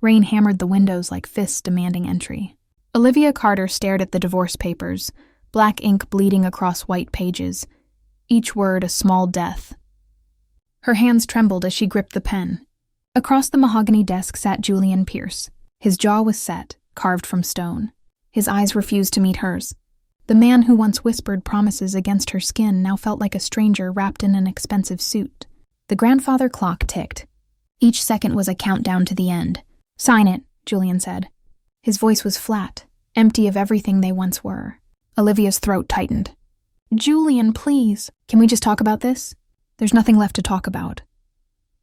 Rain hammered the windows like fists demanding entry. Olivia Carter stared at the divorce papers, black ink bleeding across white pages, each word a small death. Her hands trembled as she gripped the pen. Across the mahogany desk sat Julian Pierce. His jaw was set, carved from stone. His eyes refused to meet hers. The man who once whispered promises against her skin now felt like a stranger wrapped in an expensive suit. The grandfather clock ticked. Each second was a countdown to the end. "Sign it," Julian said. His voice was flat, empty of everything they once were. Olivia's throat tightened. "Julian, please. Can we just talk about this? There's nothing left to talk about."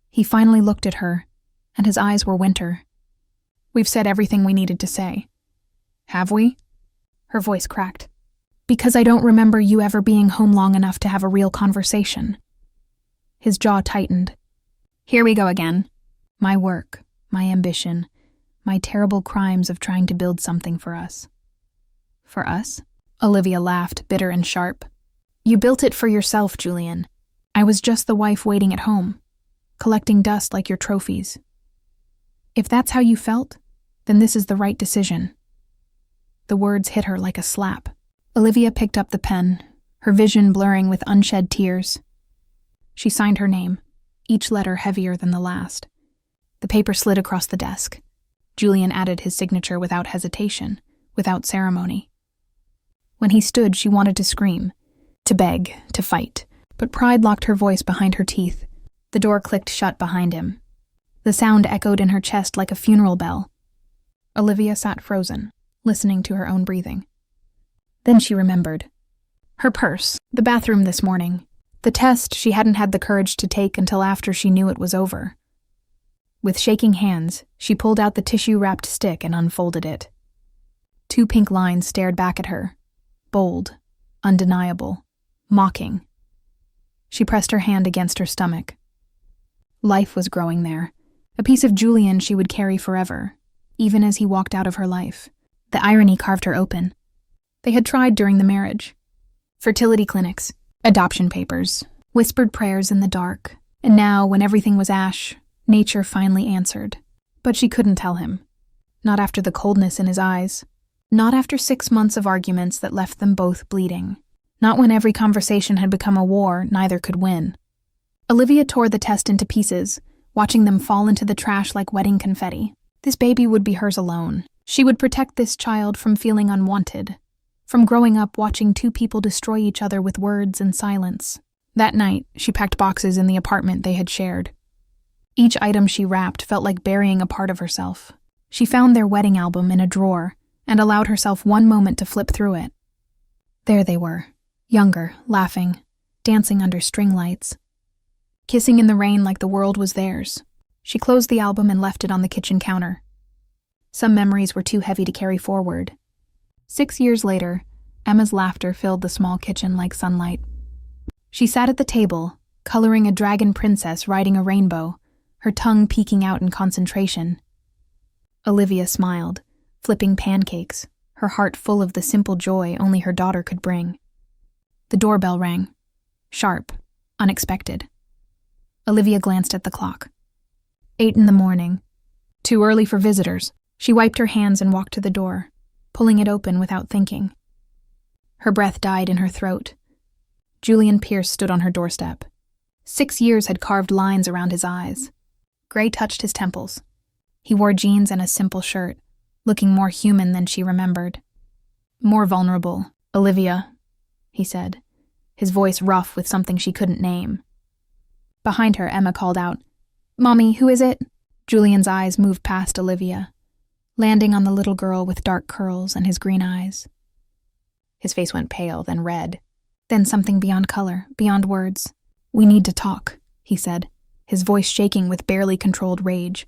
He finally looked at her, and his eyes were winter. "We've said everything we needed to say." "Have we?" Her voice cracked. "Because I don't remember you ever being home long enough to have a real conversation." His jaw tightened. "Here we go again. My work, my ambition, my terrible crimes of trying to build something for us." "For us?" Olivia laughed, bitter and sharp. "You built it for yourself, Julian. I was just the wife waiting at home, collecting dust like your trophies. If that's how you felt, then this is the right decision." The words hit her like a slap. Olivia picked up the pen, her vision blurring with unshed tears. She signed her name, each letter heavier than the last. The paper slid across the desk. Julian added his signature without hesitation, without ceremony. When he stood, she wanted to scream, to beg, to fight, but pride locked her voice behind her teeth. The door clicked shut behind him. The sound echoed in her chest like a funeral bell. Olivia sat frozen, listening to her own breathing. Then she remembered. Her purse, the bathroom this morning, the test she hadn't had the courage to take until after she knew it was over. With shaking hands, she pulled out the tissue-wrapped stick and unfolded it. 2 pink lines stared back at her, bold, undeniable, mocking. She pressed her hand against her stomach. Life was growing there, a piece of Julian she would carry forever, even as he walked out of her life. The irony carved her open. They had tried during the marriage. Fertility clinics, adoption papers, whispered prayers in the dark, and now, when everything was ash, nature finally answered. But she couldn't tell him. Not after the coldness in his eyes. Not after 6 months of arguments that left them both bleeding. Not when every conversation had become a war neither could win. Olivia tore the test into pieces, watching them fall into the trash like wedding confetti. This baby would be hers alone. She would protect this child from feeling unwanted, from growing up watching 2 people destroy each other with words and silence. That night, she packed boxes in the apartment they had shared. Each item she wrapped felt like burying a part of herself. She found their wedding album in a drawer and allowed herself 1 moment to flip through it. There they were, younger, laughing, dancing under string lights, kissing in the rain like the world was theirs. She closed the album and left it on the kitchen counter. Some memories were too heavy to carry forward. 6 years later, Emma's laughter filled the small kitchen like sunlight. She sat at the table, coloring a dragon princess riding a rainbow, her tongue peeking out in concentration. Olivia smiled, flipping pancakes, her heart full of the simple joy only her daughter could bring. The doorbell rang. Sharp, unexpected. Olivia glanced at the clock. 8 in the morning. Too early for visitors. She wiped her hands and walked to the door, pulling it open without thinking. Her breath died in her throat. Julian Pierce stood on her doorstep. 6 years had carved lines around his eyes. Gray touched his temples. He wore jeans and a simple shirt, looking more human than she remembered. "More vulnerable, Olivia," he said, his voice rough with something she couldn't name. Behind her, Emma called out, "Mommy, who is it?" Julian's eyes moved past Olivia, landing on the little girl with dark curls and his green eyes. His face went pale, then red, then something beyond color, beyond words. "We need to talk," he said, his voice shaking with barely controlled rage.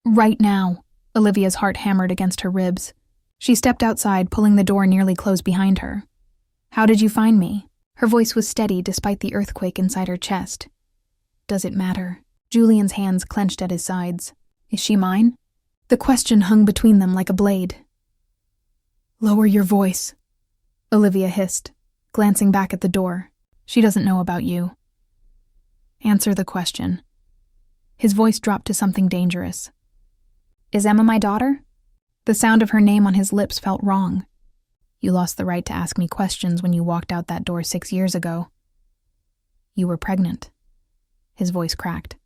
"Right now." Olivia's heart hammered against her ribs. She stepped outside, pulling the door nearly closed behind her. "How did you find me?" Her voice was steady despite the earthquake inside her chest. "Does it matter?" Julian's hands clenched at his sides. "Is she mine?" The question hung between them like a blade. "Lower your voice," Olivia hissed, glancing back at the door. "She doesn't know about you." "Answer the question." His voice dropped to something dangerous. Is Emma my daughter? The sound of her name on his lips felt wrong. You lost the right to ask me questions when you walked out that door 6 years ago. You were pregnant. His voice cracked.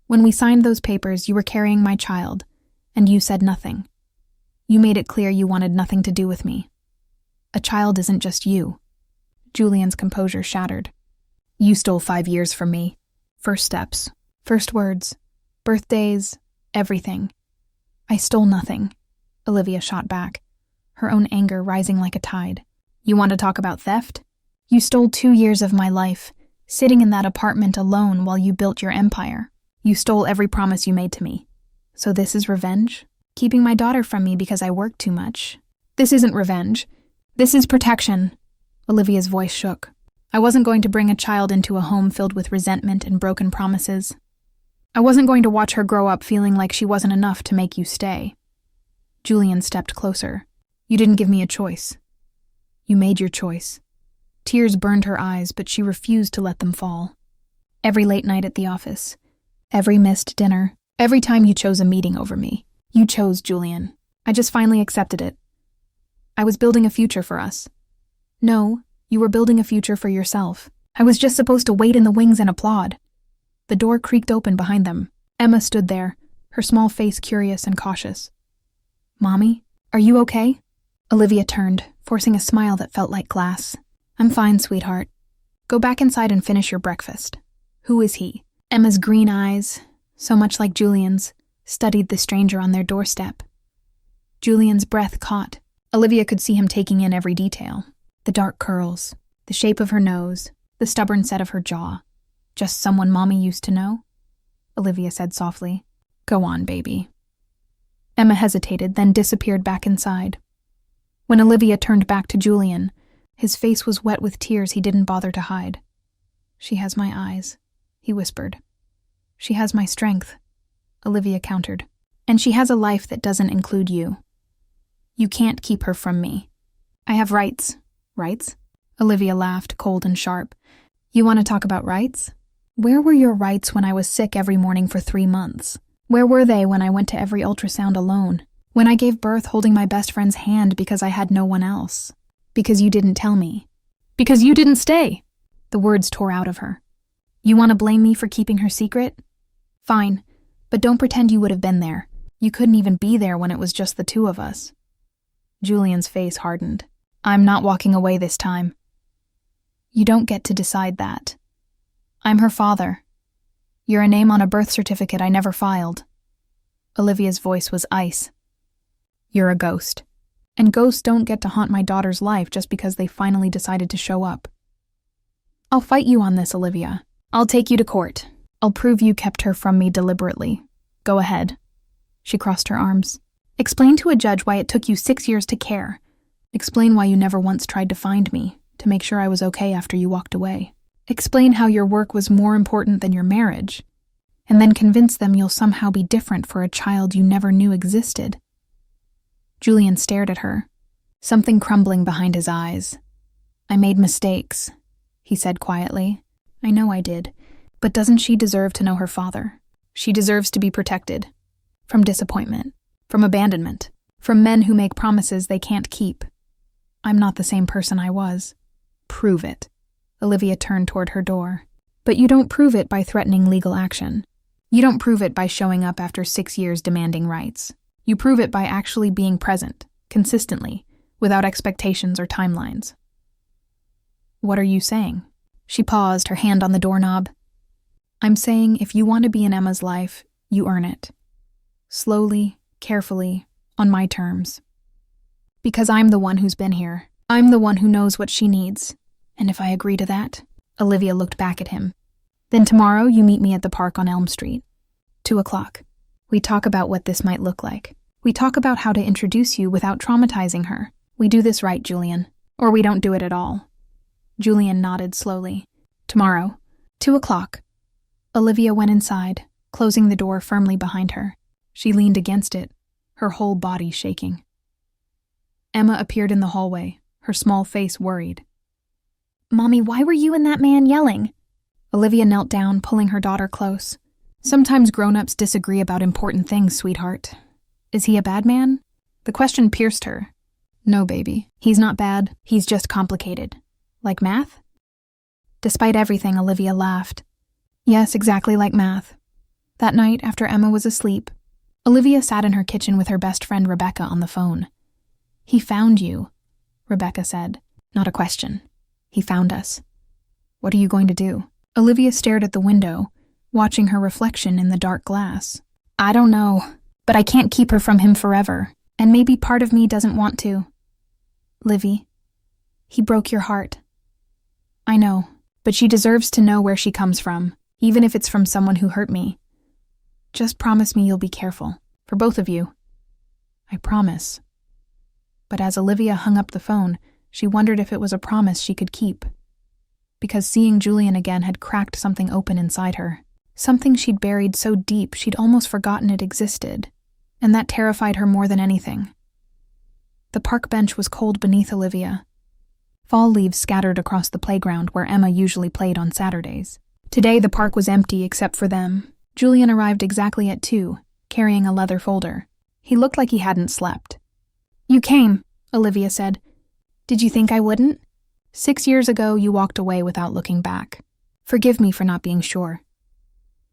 When we signed those papers, you were carrying my child, and you said nothing. You made it clear you wanted nothing to do with me. A child isn't just you. Julian's composure shattered. You stole 5 years from me. First steps, first words, birthdays, everything. I stole nothing, Olivia shot back, her own anger rising like a tide. You want to talk about theft? You stole 2 years of my life, sitting in that apartment alone while you built your empire. You stole every promise you made to me. So this is revenge? Keeping my daughter from me because I worked too much? This isn't revenge. This is protection. Olivia's voice shook. I wasn't going to bring a child into a home filled with resentment and broken promises. I wasn't going to watch her grow up feeling like she wasn't enough to make you stay. Julian stepped closer. You didn't give me a choice. You made your choice. Tears burned her eyes, but she refused to let them fall. Every late night at the office, every missed dinner, every time you chose a meeting over me, you chose Julian. I just finally accepted it. I was building a future for us. No, you were building a future for yourself. I was just supposed to wait in the wings and applaud. The door creaked open behind them. Emma stood there, her small face curious and cautious. Mommy, are you okay? Olivia turned, forcing a smile that felt like glass. I'm fine, sweetheart. Go back inside and finish your breakfast. Who is he? Emma's green eyes, so much like Julian's, studied the stranger on their doorstep. Julian's breath caught. Olivia could see him taking in every detail. The dark curls, the shape of her nose, the stubborn set of her jaw. Just someone Mommy used to know? Olivia said softly. Go on, baby. Emma hesitated, then disappeared back inside. When Olivia turned back to Julian, his face was wet with tears he didn't bother to hide. She has my eyes, he whispered. She has my strength, Olivia countered. And she has a life that doesn't include you. You can't keep her from me. I have rights. Rights? Olivia laughed, cold and sharp. You want to talk about rights? Where were your rights when I was sick every morning for 3 months? Where were they when I went to every ultrasound alone? When I gave birth holding my best friend's hand because I had no one else? Because you didn't tell me. Because you didn't stay. The words tore out of her. You want to blame me for keeping her secret? Fine, but don't pretend you would have been there. You couldn't even be there when it was just the two of us. Julian's face hardened. I'm not walking away this time. You don't get to decide that. I'm her father. You're a name on a birth certificate I never filed. Olivia's voice was ice. You're a ghost. And ghosts don't get to haunt my daughter's life just because they finally decided to show up. I'll fight you on this, Olivia. I'll take you to court. I'll prove you kept her from me deliberately. Go ahead. She crossed her arms. Explain to a judge why it took you 6 years to care. Explain why you never once tried to find me, to make sure I was okay after you walked away. Explain how your work was more important than your marriage. And then convince them you'll somehow be different for a child you never knew existed. Julian stared at her, something crumbling behind his eyes. I made mistakes, he said quietly. I know I did, but doesn't she deserve to know her father? She deserves to be protected. From disappointment, from abandonment, from men who make promises they can't keep. I'm not the same person I was. Prove it. Olivia turned toward her door. But you don't prove it by threatening legal action. You don't prove it by showing up after 6 years demanding rights. You prove it by actually being present, consistently, without expectations or timelines. What are you saying? She paused, her hand on the doorknob. I'm saying if you want to be in Emma's life, you earn it. Slowly, carefully, on my terms. Because I'm the one who's been here. I'm the one who knows what she needs. And if I agree to that, Olivia looked back at him. Then tomorrow you meet me at the park on Elm Street. 2:00. We talk about what this might look like. We talk about how to introduce you without traumatizing her. We do this right, Julian. Or we don't do it at all. Julian nodded slowly. Tomorrow, 2:00. Olivia went inside, closing the door firmly behind her. She leaned against it, her whole body shaking. Emma appeared in the hallway, her small face worried. Mommy, why were you and that man yelling? Olivia knelt down, pulling her daughter close. Sometimes grown-ups disagree about important things, sweetheart. Is he a bad man? The question pierced her. No, baby. He's not bad. He's just complicated. Like math? Despite everything, Olivia laughed. Yes, exactly like math. That night, after Emma was asleep, Olivia sat in her kitchen with her best friend Rebecca on the phone. He found you, Rebecca said. Not a question. He found us. What are you going to do? Olivia stared at the window, watching her reflection in the dark glass. I don't know, but I can't keep her from him forever, and maybe part of me doesn't want to. Livy, he broke your heart. I know, but she deserves to know where she comes from, even if it's from someone who hurt me. Just promise me you'll be careful, for both of you. I promise. But as Olivia hung up the phone, she wondered if it was a promise she could keep. Because seeing Julian again had cracked something open inside her. Something she'd buried so deep she'd almost forgotten it existed, and that terrified her more than anything. The park bench was cold beneath Olivia. Fall leaves scattered across the playground where Emma usually played on Saturdays. Today the park was empty except for them. Julian arrived exactly at 2, carrying a leather folder. He looked like he hadn't slept. You came, Olivia said. Did you think I wouldn't? 6 years ago you walked away without looking back. Forgive me for not being sure.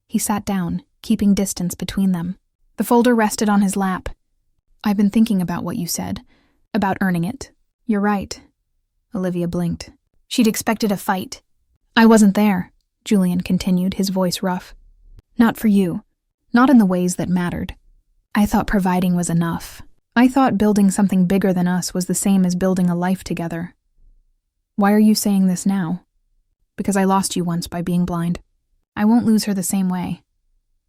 He sat down, keeping distance between them. The folder rested on his lap. I've been thinking about what you said, about earning it. You're right. Olivia blinked. She'd expected a fight. I wasn't there, Julian continued, his voice rough. Not for you. Not in the ways that mattered. I thought providing was enough. I thought building something bigger than us was the same as building a life together. Why are you saying this now? Because I lost you once by being blind. I won't lose her the same way.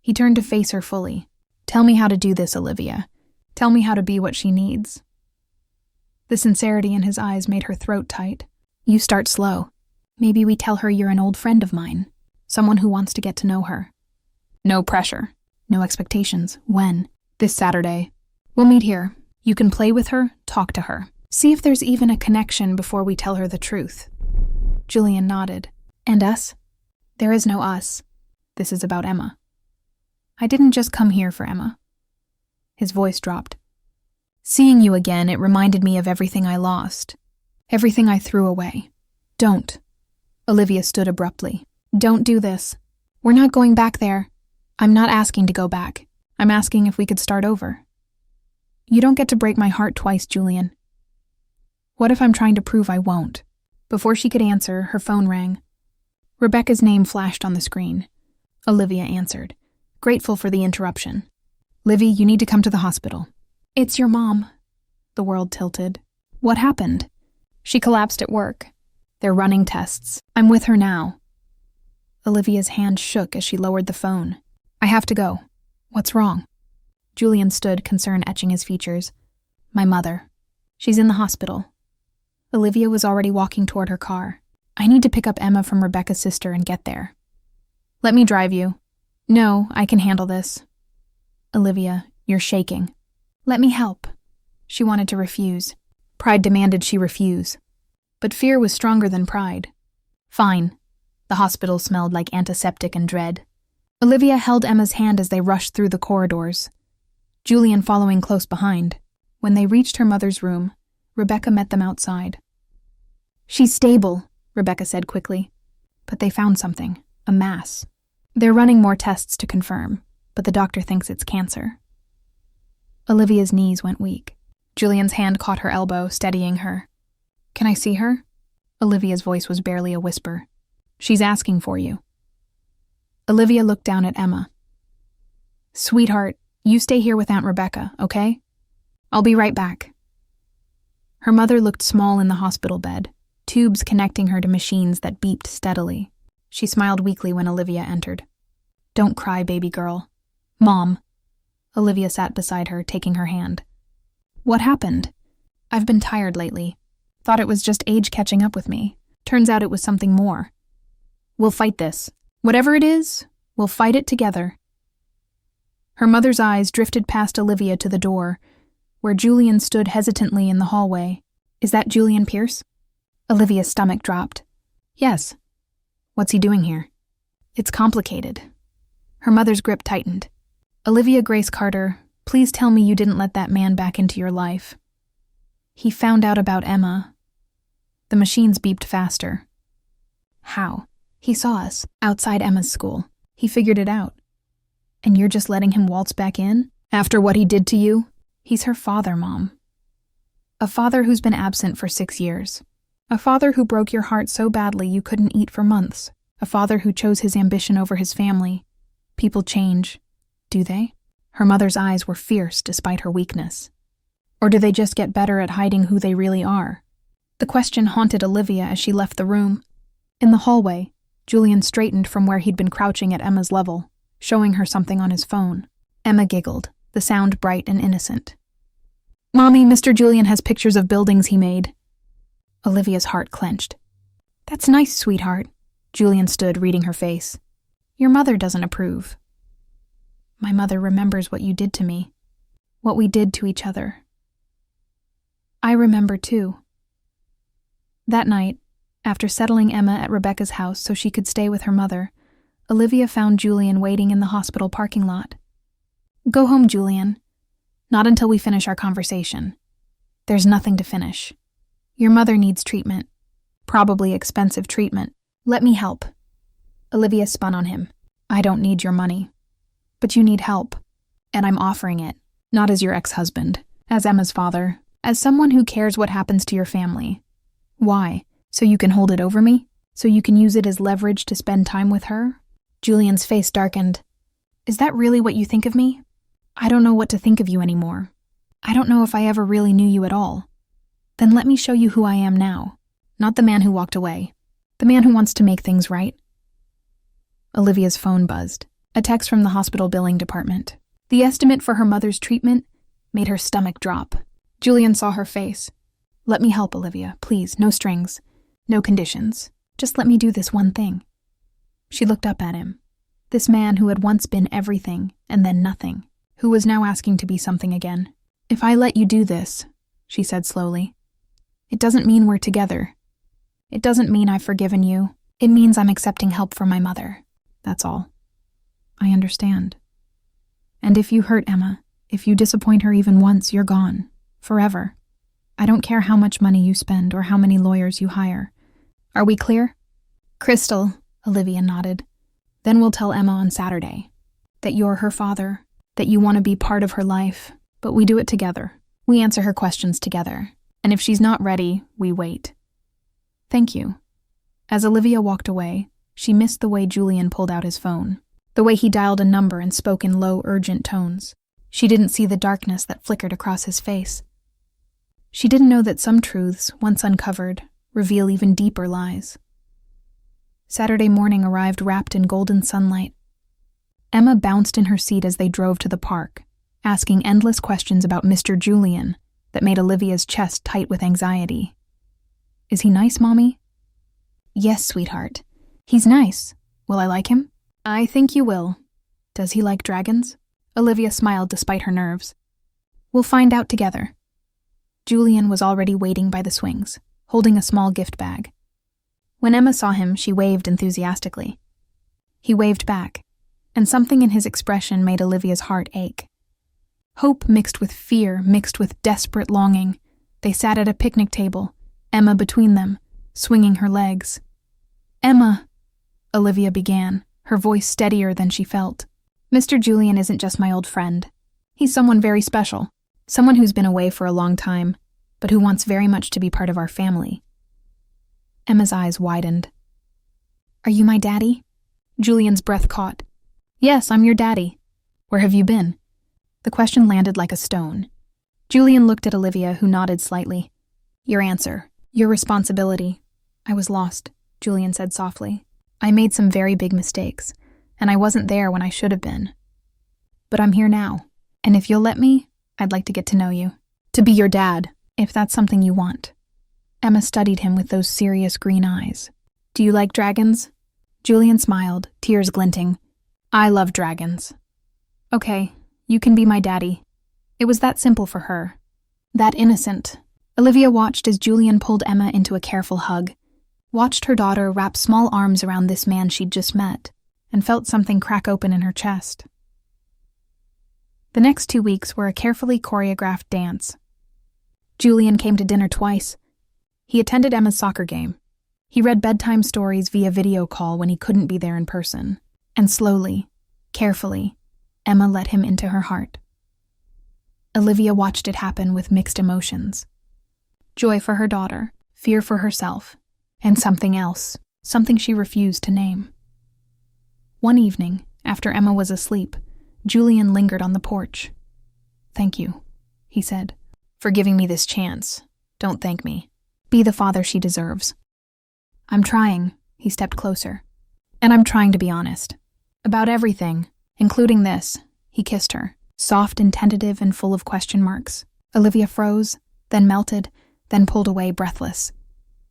He turned to face her fully. Tell me how to do this, Olivia. Tell me how to be what she needs. The sincerity in his eyes made her throat tight. You start slow. Maybe we tell her you're an old friend of mine, someone who wants to get to know her. No pressure. No expectations. When? This Saturday. We'll meet here. You can play with her, talk to her. See if there's even a connection before we tell her the truth. Julian nodded. And us? There is no us. This is about Emma. I didn't just come here for Emma. His voice dropped. Seeing you again, it reminded me of everything I lost. Everything I threw away. Don't. Olivia stood abruptly. Don't do this. We're not going back there. I'm not asking to go back. I'm asking if we could start over. You don't get to break my heart twice, Julian. What if I'm trying to prove I won't? Before she could answer, her phone rang. Rebecca's name flashed on the screen. Olivia answered, grateful for the interruption. Livy, you need to come to the hospital. It's your mom. The world tilted. What happened? She collapsed at work. They're running tests. I'm with her now. Olivia's hand shook as she lowered the phone. I have to go. What's wrong? Julian stood, concern etching his features. My mother. She's in the hospital. Olivia was already walking toward her car. I need to pick up Emma from Rebecca's sister and get there. Let me drive you. No, I can handle this. Olivia, you're shaking. Let me help. She wanted to refuse. Pride demanded she refuse. But fear was stronger than pride. Fine. The hospital smelled like antiseptic and dread. Olivia held Emma's hand as they rushed through the corridors, Julian following close behind. When they reached her mother's room, Rebecca met them outside. She's stable, Rebecca said quickly. But they found something, a mass. They're running more tests to confirm, but the doctor thinks it's cancer. Olivia's knees went weak. Julian's hand caught her elbow, steadying her. Can I see her? Olivia's voice was barely a whisper. She's asking for you. Olivia looked down at Emma. Sweetheart, you stay here with Aunt Rebecca, okay? I'll be right back. Her mother looked small in the hospital bed, tubes connecting her to machines that beeped steadily. She smiled weakly when Olivia entered. Don't cry, baby girl. Mom. Olivia sat beside her, taking her hand. What happened? I've been tired lately. Thought it was just age catching up with me. Turns out it was something more. We'll fight this. Whatever it is, we'll fight it together. Her mother's eyes drifted past Olivia to the door, where Julian stood hesitantly in the hallway. Is that Julian Pierce? Olivia's stomach dropped. Yes. What's he doing here? It's complicated. Her mother's grip tightened. Olivia Grace Carter, Please tell me you didn't let that man back into your life. He found out about Emma. The machines beeped faster. How? He saw us, outside Emma's school. He figured it out. And you're just letting him waltz back in? After what he did to you? He's her father, Mom. A father who's been absent for 6 years. A father who broke your heart so badly you couldn't eat for months. A father who chose his ambition over his family. People change. Do they? Her mother's eyes were fierce despite her weakness. Or do they just get better at hiding who they really are? The question haunted Olivia as she left the room. In the hallway, Julian straightened from where he'd been crouching at Emma's level, showing her something on his phone. Emma giggled, the sound bright and innocent. Mommy, Mr. Julian has pictures of buildings he made. Olivia's heart clenched. That's nice, sweetheart. Julian stood, reading her face. Your mother doesn't approve. My mother remembers what you did to me. What we did to each other. I remember too. That night, after settling Emma at Rebecca's house so she could stay with her mother, Olivia found Julian waiting in the hospital parking lot. Go home, Julian. Not until we finish our conversation. There's nothing to finish. Your mother needs treatment. Probably expensive treatment. Let me help. Olivia spun on him. I don't need your money. But you need help. And I'm offering it. Not as your ex-husband. As Emma's father. As someone who cares what happens to your family. Why? So you can hold it over me? So you can use it as leverage to spend time with her? Julian's face darkened. Is that really what you think of me? I don't know what to think of you anymore. I don't know if I ever really knew you at all. Then let me show you who I am now. Not the man who walked away. The man who wants to make things right. Olivia's phone buzzed. A text from the hospital billing department. The estimate for her mother's treatment made her stomach drop. Julian saw her face. Let me help, Olivia, please, no strings. No conditions. Just let me do this one thing. She looked up at him. This man who had once been everything and then nothing, who was now asking to be something again. If I let you do this, she said slowly, it doesn't mean we're together. It doesn't mean I've forgiven you. It means I'm accepting help from my mother. That's all. I understand. And if you hurt Emma, if you disappoint her even once, you're gone. Forever. I don't care how much money you spend or how many lawyers you hire. Are we clear? Crystal, Olivia nodded. Then we'll tell Emma on Saturday that you're her father, that you want to be part of her life, but we do it together. We answer her questions together. And if she's not ready, we wait. Thank you. As Olivia walked away, she missed the way Julian pulled out his phone, the way he dialed a number and spoke in low, urgent tones. She didn't see the darkness that flickered across his face. She didn't know that some truths, once uncovered, reveal even deeper lies. Saturday morning arrived wrapped in golden sunlight. Emma bounced in her seat as they drove to the park, asking endless questions about Mr. Julian that made Olivia's chest tight with anxiety. Is he nice, Mommy? Yes, sweetheart. He's nice. Will I like him? I think you will. Does he like dragons? Olivia smiled despite her nerves. We'll find out together. Julian was already waiting by the swings, holding a small gift bag. When Emma saw him, she waved enthusiastically. He waved back, and something in his expression made Olivia's heart ache. Hope mixed with fear, mixed with desperate longing. They sat at a picnic table, Emma between them, swinging her legs. Emma, Olivia began, her voice steadier than she felt. Mr. Julian isn't just my old friend. He's someone very special, someone who's been away for a long time, but who wants very much to be part of our family. Emma's eyes widened. Are you my daddy? Julian's breath caught. Yes, I'm your daddy. Where have you been? The question landed like a stone. Julian looked at Olivia, who nodded slightly. Your answer. Your responsibility. I was lost, Julian said softly. I made some very big mistakes, and I wasn't there when I should have been. But I'm here now, and if you'll let me, I'd like to get to know you. To be your dad, if that's something you want. Emma studied him with those serious green eyes. Do you like dragons? Julian smiled, tears glinting. I love dragons. Okay, you can be my daddy. It was that simple for her. That innocent. Olivia watched as Julian pulled Emma into a careful hug, watched her daughter wrap small arms around this man she'd just met, and felt something crack open in her chest. The next 2 weeks were a carefully choreographed dance. Julian came to dinner twice. He attended Emma's soccer game. He read bedtime stories via video call when he couldn't be there in person. And slowly, carefully, Emma let him into her heart. Olivia watched it happen with mixed emotions. Joy for her daughter, fear for herself, and something else, something she refused to name. One evening, after Emma was asleep, Julian lingered on the porch. "Thank you," he said, "for giving me this chance. Don't thank me. Be the father she deserves." "I'm trying," he stepped closer. "And I'm trying to be honest. About everything, including this." He kissed her, soft and tentative and full of question marks. Olivia froze, then melted, then pulled away breathless.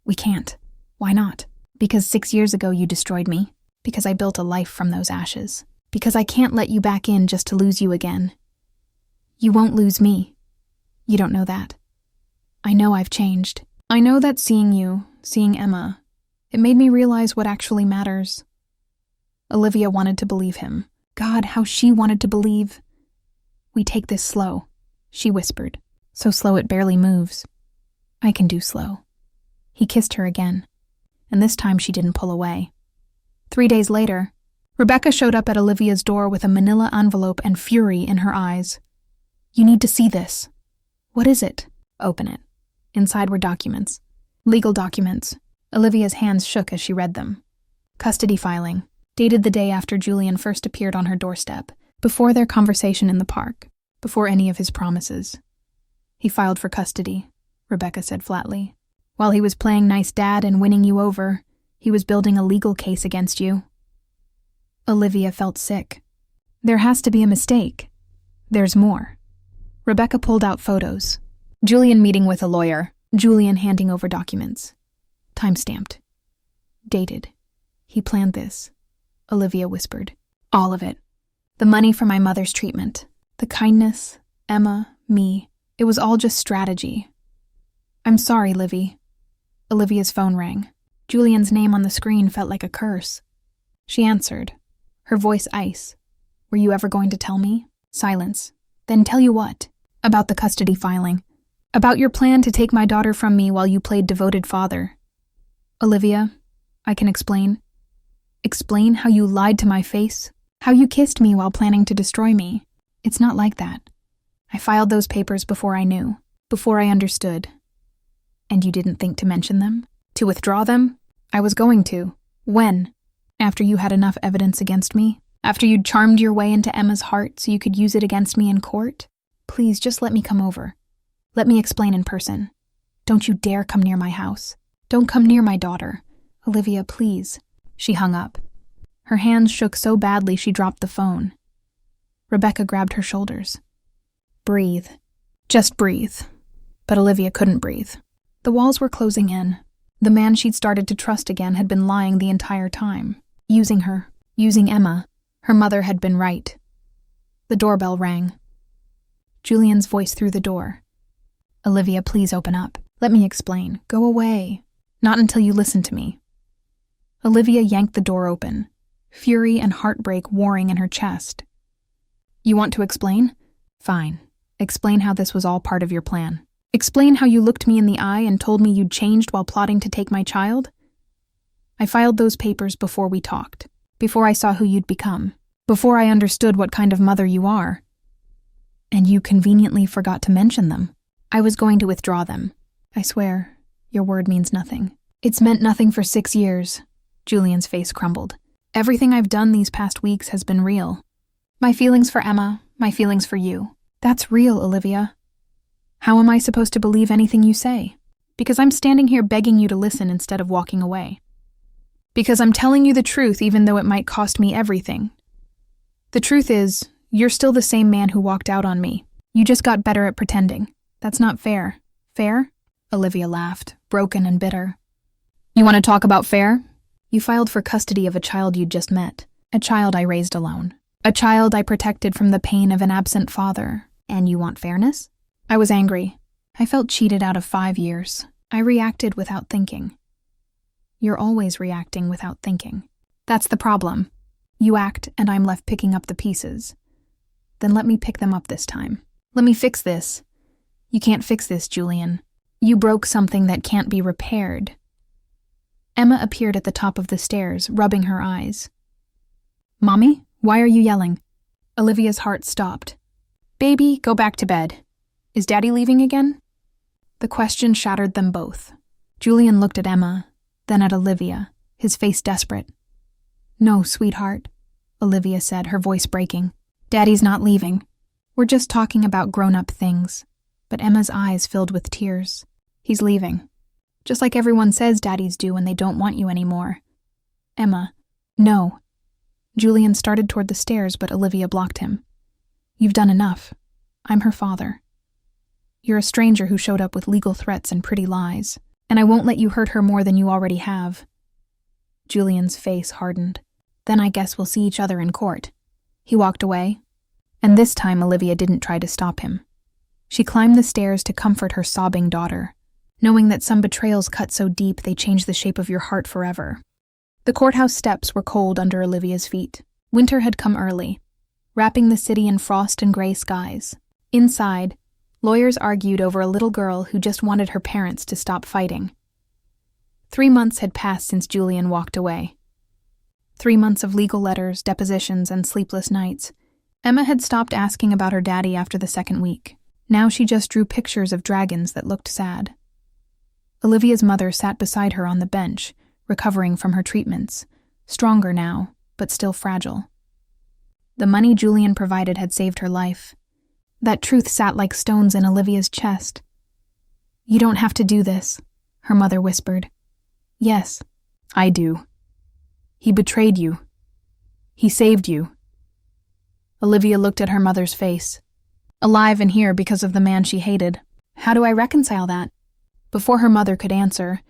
"We can't." "Why not?" "Because 6 years ago you destroyed me. Because I built a life from those ashes. Because I can't let you back in just to lose you again." "You won't lose me. You don't know that. I know I've changed. I know that seeing you, seeing Emma, it made me realize what actually matters." Olivia wanted to believe him. God, how she wanted to believe. "We take this slow," she whispered, so slow it barely moves. "I can do slow." He kissed her again, and this time she didn't pull away. 3 days later, Rebecca showed up at Olivia's door with a manila envelope and fury in her eyes. "You need to see this." "What is it?" "Open it." Inside were documents. Legal documents. Olivia's hands shook as she read them. Custody filing, dated the day after Julian first appeared on her doorstep, before their conversation in the park, before any of his promises. "He filed for custody," Rebecca said flatly. "While he was playing nice dad and winning you over, he was building a legal case against you." Olivia felt sick. "There has to be a mistake. There's more." Rebecca pulled out photos. Julian meeting with a lawyer. Julian handing over documents. Time-stamped. Dated. "He planned this," Olivia whispered. "All of it. The money for my mother's treatment. The kindness, Emma, me. It was all just strategy." "I'm sorry, Livy." Olivia's phone rang. Julian's name on the screen felt like a curse. She answered, her voice ice. "Were you ever going to tell me?" Silence. "Then tell you what?" "About the custody filing. About your plan to take my daughter from me while you played devoted father." "Olivia, I can explain." "Explain how you lied to my face? How you kissed me while planning to destroy me? It's not like that. I filed those papers before I knew, before I understood." "And you didn't think to mention them? To withdraw them?" "I was going to." "When?" "After you had enough evidence against me? After you'd charmed your way into Emma's heart so you could use it against me in court? Please, just let me come over. Let me explain in person. Don't you dare come near my house. Don't come near my daughter. Olivia, please." She hung up. Her hands shook so badly she dropped the phone. Rebecca grabbed her shoulders. "Breathe. Just breathe." But Olivia couldn't breathe. The walls were closing in. The man she'd started to trust again had been lying the entire time. Using her. Using Emma. Her mother had been right. The doorbell rang. Julian's voice through the door. "Olivia, please open up. Let me explain. Go away. Not until you listen to me." Olivia yanked the door open, fury and heartbreak warring in her chest. "You want to explain? Fine. Explain how this was all part of your plan. Explain how you looked me in the eye and told me you'd changed while plotting to take my child. I filed those papers before we talked, before I saw who you'd become, before I understood what kind of mother you are. And you conveniently forgot to mention them. I was going to withdraw them. I swear, your word means nothing. It's meant nothing for 6 years." Julian's face crumbled. "Everything I've done these past weeks has been real. My feelings for Emma, my feelings for you. That's real, Olivia. How am I supposed to believe anything you say? Because I'm standing here begging you to listen instead of walking away. Because I'm telling you the truth even though it might cost me everything. The truth is, you're still the same man who walked out on me. You just got better at pretending. That's not fair. Fair?" Olivia laughed, broken and bitter. "You want to talk about fair? You filed for custody of a child you'd just met. A child I raised alone. A child I protected from the pain of an absent father. And you want fairness?" I was angry. I felt cheated out of 5 years. I reacted without thinking. You're always reacting without thinking. That's the problem. You act, and I'm left picking up the pieces. Then let me pick them up this time. Let me fix this. You can't fix this, Julian. You broke something that can't be repaired. Emma appeared at the top of the stairs, rubbing her eyes. Mommy, why are you yelling? Olivia's heart stopped. Baby, go back to bed. Is Daddy leaving again? The question shattered them both. Julian looked at Emma, then at Olivia, his face desperate. No, sweetheart, Olivia said, her voice breaking. Daddy's not leaving. We're just talking about grown-up things. But Emma's eyes filled with tears. He's leaving. Just like everyone says daddies do when they don't want you anymore. Emma, no. Julian started toward the stairs, but Olivia blocked him. You've done enough. I'm her father. You're a stranger who showed up with legal threats and pretty lies, and I won't let you hurt her more than you already have. Julian's face hardened. Then I guess we'll see each other in court. He walked away, and this time Olivia didn't try to stop him. She climbed the stairs to comfort her sobbing daughter, knowing that some betrayals cut so deep they change the shape of your heart forever. The courthouse steps were cold under Olivia's feet. Winter had come early, wrapping the city in frost and gray skies. Inside, lawyers argued over a little girl who just wanted her parents to stop fighting. 3 months had passed since Julian walked away. 3 months of legal letters, depositions, and sleepless nights. Emma had stopped asking about her daddy after the second week. Now she just drew pictures of dragons that looked sad. Olivia's mother sat beside her on the bench, recovering from her treatments, stronger now, but still fragile. The money Julian provided had saved her life. That truth sat like stones in Olivia's chest. You don't have to do this, her mother whispered. Yes, I do. He betrayed you. He saved you. Olivia looked at her mother's face. Alive and here because of the man she hated. How do I reconcile that? Before her mother could answer,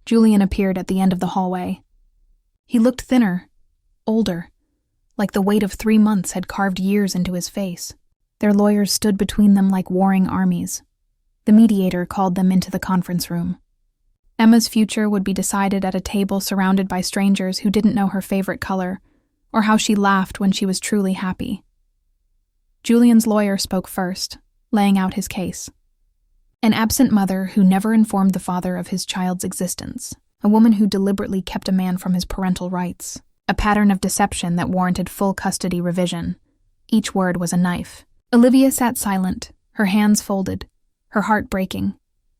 Julian appeared at the end of the hallway. He looked thinner, older, like the weight of 3 months had carved years into his face. Their lawyers stood between them like warring armies. The mediator called them into the conference room. Emma's future would be decided at a table surrounded by strangers who didn't know her favorite color, or how she laughed when she was truly happy. Julian's lawyer spoke first, laying out his case. An absent mother who never informed the father of his child's existence, a woman who deliberately kept a man from his parental rights, a pattern of deception that warranted full custody revision. Each word was a knife. Olivia sat silent, her hands folded, her heart breaking.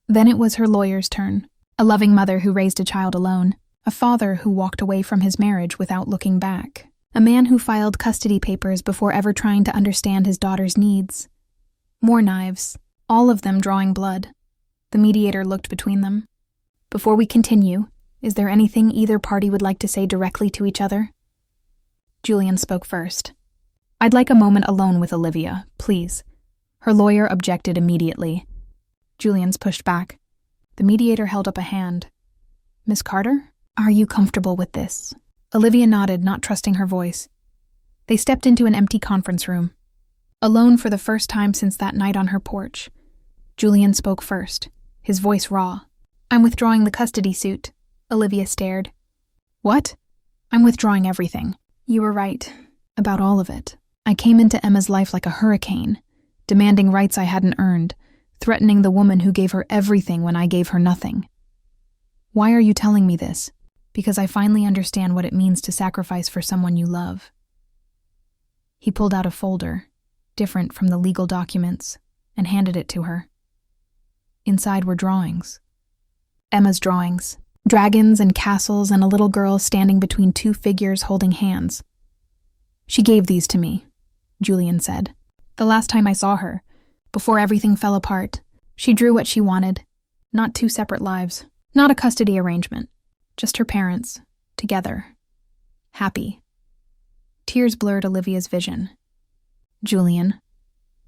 Then it was her lawyer's turn, a loving mother who raised a child alone, a father who walked away from his marriage without looking back. A man who filed custody papers before ever trying to understand his daughter's needs. More knives, all of them drawing blood. The mediator looked between them. Before we continue, is there anything either party would like to say directly to each other? Julian spoke first. I'd like a moment alone with Olivia, please. Her lawyer objected immediately. Julian's pushed back. The mediator held up a hand. Miss Carter, are you comfortable with this? Olivia nodded, not trusting her voice. They stepped into an empty conference room. Alone for the first time since that night on her porch, Julian spoke first, his voice raw. I'm withdrawing the custody suit. Olivia stared. What? I'm withdrawing everything. You were right. About all of it. I came into Emma's life like a hurricane, demanding rights I hadn't earned, threatening the woman who gave her everything when I gave her nothing. Why are you telling me this? Because I finally understand what it means to sacrifice for someone you love. He pulled out a folder, different from the legal documents, and handed it to her. Inside were drawings. Emma's drawings. Dragons and castles and a little girl standing between 2 figures holding hands. She gave these to me, Julian said. The last time I saw her, before everything fell apart, she drew what she wanted. Not 2 separate lives. Not a custody arrangement. Just her parents, together, happy. Tears blurred Olivia's vision. Julian,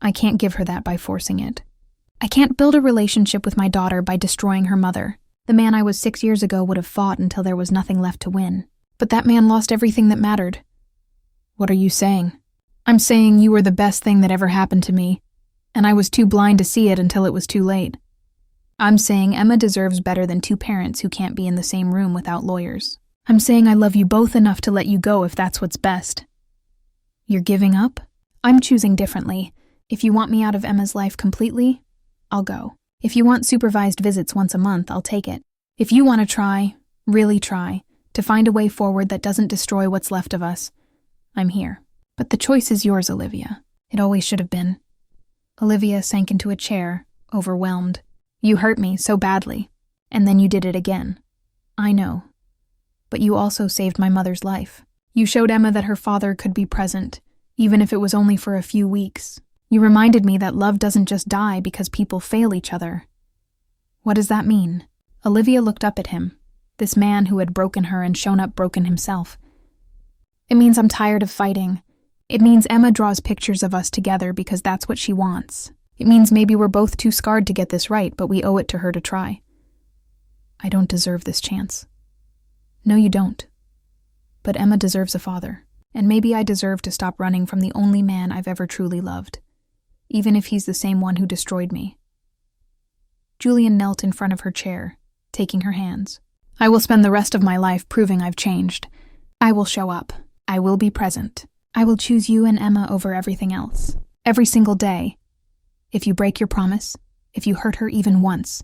I can't give her that by forcing it. I can't build a relationship with my daughter by destroying her mother. The man I was 6 years ago would have fought until there was nothing left to win. But that man lost everything that mattered. What are you saying? I'm saying you were the best thing that ever happened to me, and I was too blind to see it until it was too late. I'm saying Emma deserves better than 2 parents who can't be in the same room without lawyers. I'm saying I love you both enough to let you go if that's what's best. You're giving up? I'm choosing differently. If you want me out of Emma's life completely, I'll go. If you want supervised visits once a month, I'll take it. If you want to try, really try, to find a way forward that doesn't destroy what's left of us, I'm here. But the choice is yours, Olivia. It always should have been. Olivia sank into a chair, overwhelmed. You hurt me so badly, and then you did it again. I know. But you also saved my mother's life. You showed Emma that her father could be present, even if it was only for a few weeks. You reminded me that love doesn't just die because people fail each other. What does that mean? Olivia looked up at him, this man who had broken her and shown up broken himself. It means I'm tired of fighting. It means Emma draws pictures of us together because that's what she wants. It means maybe we're both too scarred to get this right, but we owe it to her to try. I don't deserve this chance. No, you don't. But Emma deserves a father, and maybe I deserve to stop running from the only man I've ever truly loved, even if he's the same one who destroyed me. Julian knelt in front of her chair, taking her hands. I will spend the rest of my life proving I've changed. I will show up. I will be present. I will choose you and Emma over everything else. Every single day. If you break your promise, if you hurt her even once,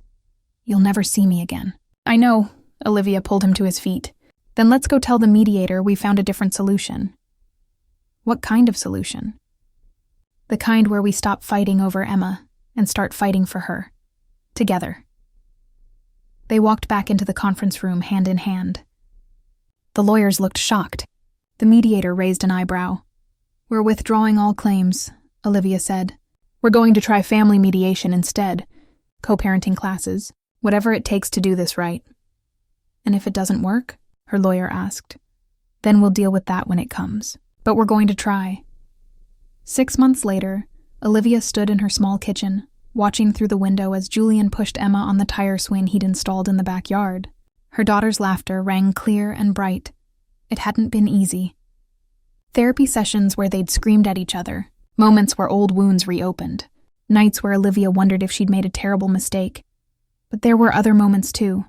you'll never see me again. I know, Olivia pulled him to his feet. Then let's go tell the mediator we found a different solution. What kind of solution? The kind where we stop fighting over Emma and start fighting for her. Together. They walked back into the conference room hand in hand. The lawyers looked shocked. The mediator raised an eyebrow. We're withdrawing all claims, Olivia said. We're going to try family mediation instead. Co-parenting classes. Whatever it takes to do this right. And if it doesn't work? Her lawyer asked. Then we'll deal with that when it comes. But we're going to try. 6 months later, Olivia stood in her small kitchen, watching through the window as Julian pushed Emma on the tire swing he'd installed in the backyard. Her daughter's laughter rang clear and bright. It hadn't been easy. Therapy sessions where they'd screamed at each other, moments where old wounds reopened, nights where Olivia wondered if she'd made a terrible mistake. But there were other moments too.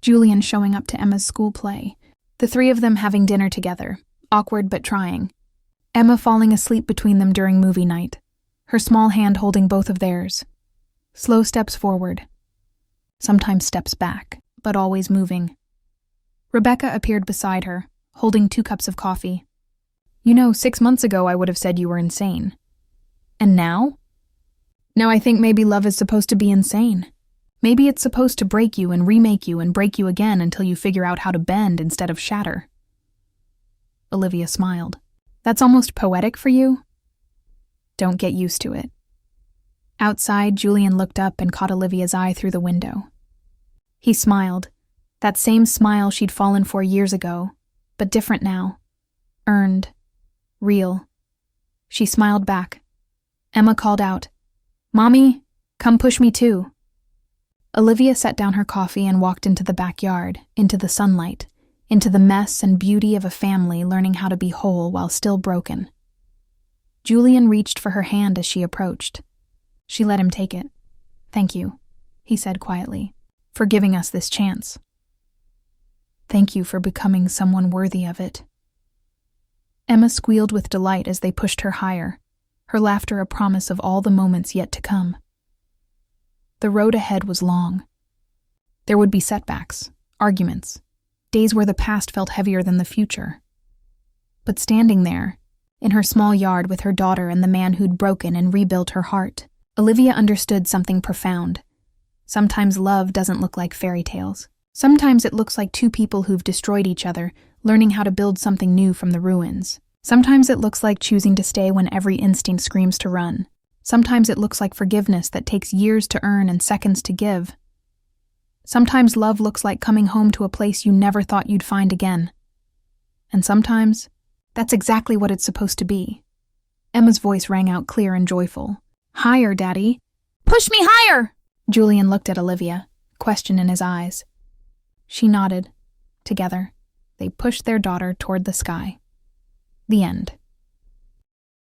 Julian showing up to Emma's school play, the three of them having dinner together, awkward but trying. Emma falling asleep between them during movie night, her small hand holding both of theirs. Slow steps forward, sometimes steps back, but always moving. Rebecca appeared beside her, holding 2 cups of coffee. 6 months ago I would have said you were insane. And now? Now I think maybe love is supposed to be insane. Maybe it's supposed to break you and remake you and break you again until you figure out how to bend instead of shatter. Olivia smiled. That's almost poetic for you? Don't get used to it. Outside, Julian looked up and caught Olivia's eye through the window. He smiled, that same smile she'd fallen for years ago, but different now. Earned. Real. She smiled back. Emma called out, "Mommy, come push me too." Olivia set down her coffee and walked into the backyard, into the sunlight, into the mess and beauty of a family learning how to be whole while still broken. Julian reached for her hand as she approached. She let him take it. "Thank you," he said quietly, "for giving us this chance. Thank you for becoming someone worthy of it." Emma squealed with delight as they pushed her higher, her laughter a promise of all the moments yet to come. The road ahead was long. There would be setbacks, arguments, days where the past felt heavier than the future. But standing there, in her small yard with her daughter and the man who'd broken and rebuilt her heart, Olivia understood something profound. Sometimes love doesn't look like fairy tales. Sometimes it looks like 2 people who've destroyed each other, learning how to build something new from the ruins. Sometimes it looks like choosing to stay when every instinct screams to run. Sometimes it looks like forgiveness that takes years to earn and seconds to give. Sometimes love looks like coming home to a place you never thought you'd find again. And sometimes, that's exactly what it's supposed to be. Emma's voice rang out clear and joyful. "Higher, Daddy." "Push me higher!" Julian looked at Olivia, question in his eyes. She nodded. Together, they pushed their daughter toward the sky. The end.